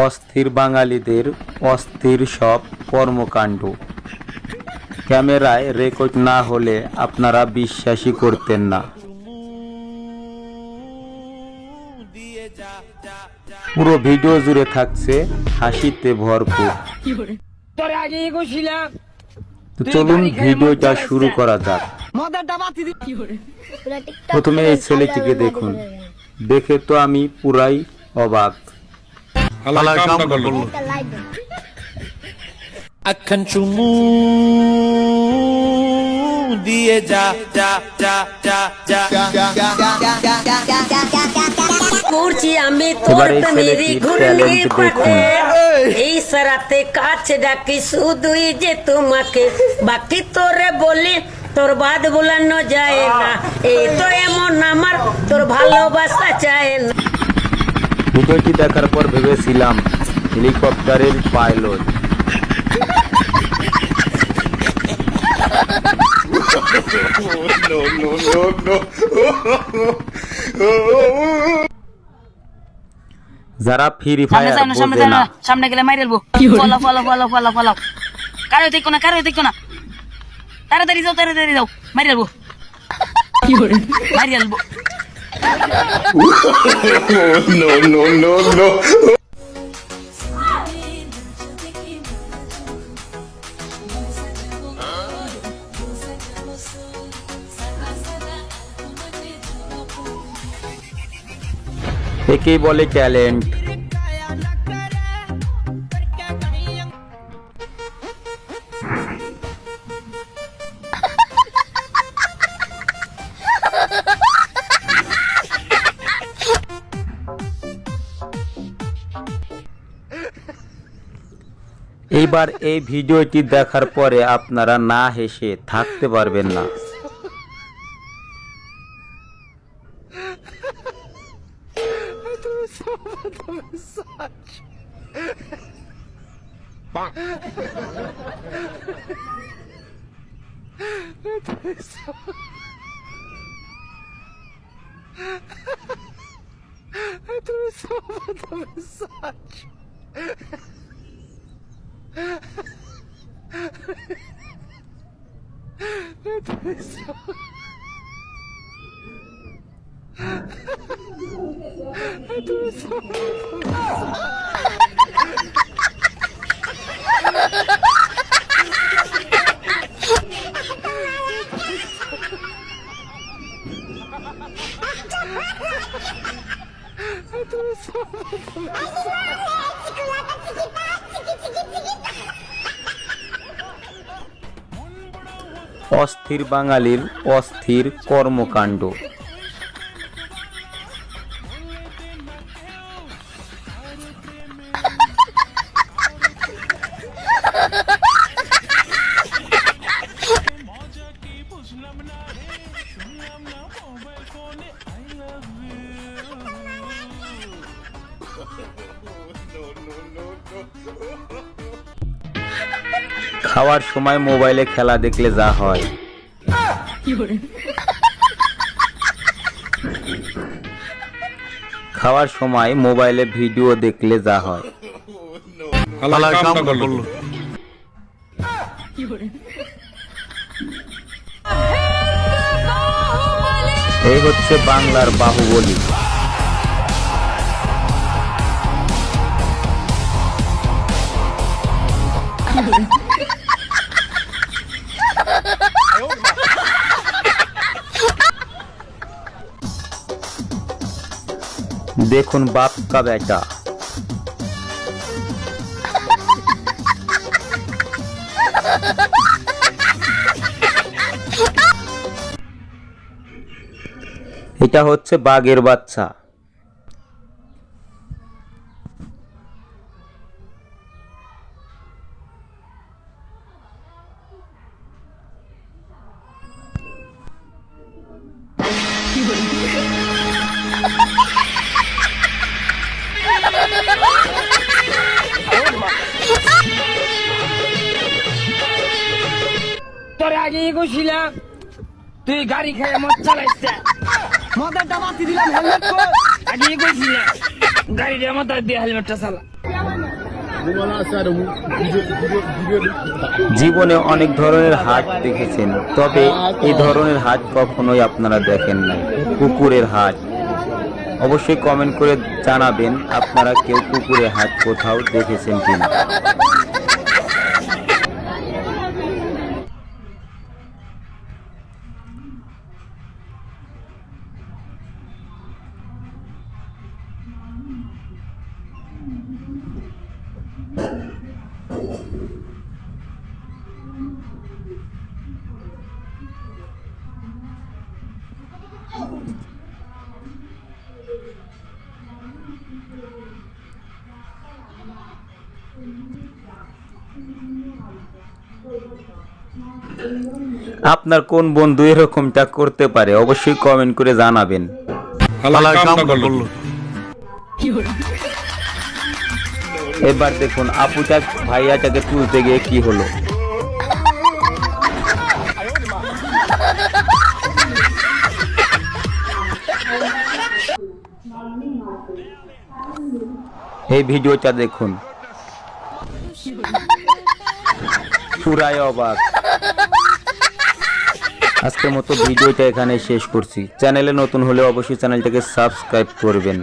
অস্থির বাঙালিদের অস্থির সব কর্মকাণ্ড ক্যামেরায় রেকর্ড না হলে আপনারা বিশ্বাসই করতেন না। পুরো ভিডিও জুড়ে থাকছে হাসিতে ভরপুর। তো চলুন ভিডিওটা শুরু করা যাক। প্রথমে এই ছেলেটিকে দেখুন, দেখে তো আমি পুরাই অবাক। আখান চুমু দিয়ে যা যা যা যা করছি আমি তোর প্রেমেরই ঘূর্ণি পানে এই সারাতে কাছে ডাকি শুধুই যে তোমাকে, বাকি তোরে বলি তোর বাদ ভুলানো যায় না, এই তো এমন আমার তোর ভালোবাসা চায় না। ভিডিওটি দেখার পর ভেবেছিলাম হেলিকপ্টারের পাইলট। যারা ফ্রি ফায়ার বোঝে না, সামনে গেলে মাইরে দেবো। Follow follow follow follow follow কারো দেখো না, কারো দেখো না, তাড়াতাড়ি যাও মাইরে দেবো, মাইরে দেবো। একেই বলে ট্যালেন্ট। এইবার এই ভিডিওটি দেখার পরে আপনারা না হেসে থাকতে পারবেন না। অস্থির বাঙালির অস্থির কর্মকাণ্ড। খাওয়ার সময় মোবাইলে খেলা দেখলে যা হয়, খাওয়ার সময় মোবাইলে ভিডিও দেখলে যা হয়। এই হচ্ছে বাংলার বাহুবলী। দেখুন বাপ কা বেটা। এটা হচ্ছে বাঘের বাচ্চা। তোর আগে গেছিলাম, তুই গাড়ি খেয়ে মদ চালাইছে। মদেরটা মাতি দিলাম হেলমেট কো আগে কইছিলে গাড়ি দিয়ে মাথা দিয়ে হেলমেটটা চালা জীবনে অনেক ধরনের হাট দেখেছেন, তবে এই ধরনের হাট কখনোই আপনারা দেখেন নাই, কুকুরের হাট। অবশ্যই কমেন্ট করে জানাবেন আপনারা কেউ কুকুরের হাট কোথাও দেখেছেন কিনা। আপনার কোন বন্ধু এরকমটা করতে পারে অবশ্যই কমেন্ট করে জানাবেন। এবার দেখুন আপুটা ভাইয়াটাকে তুলতে গিয়ে কি হলো। এই ভিডিওটা দেখুন, পুরাই অবাক। আজকের মতো ভিডিওটা এখানে শেষ করছি। চ্যানেলে নতুন হলে অবশ্যই চ্যানেলটাকে সাবস্ক্রাইব করবেন।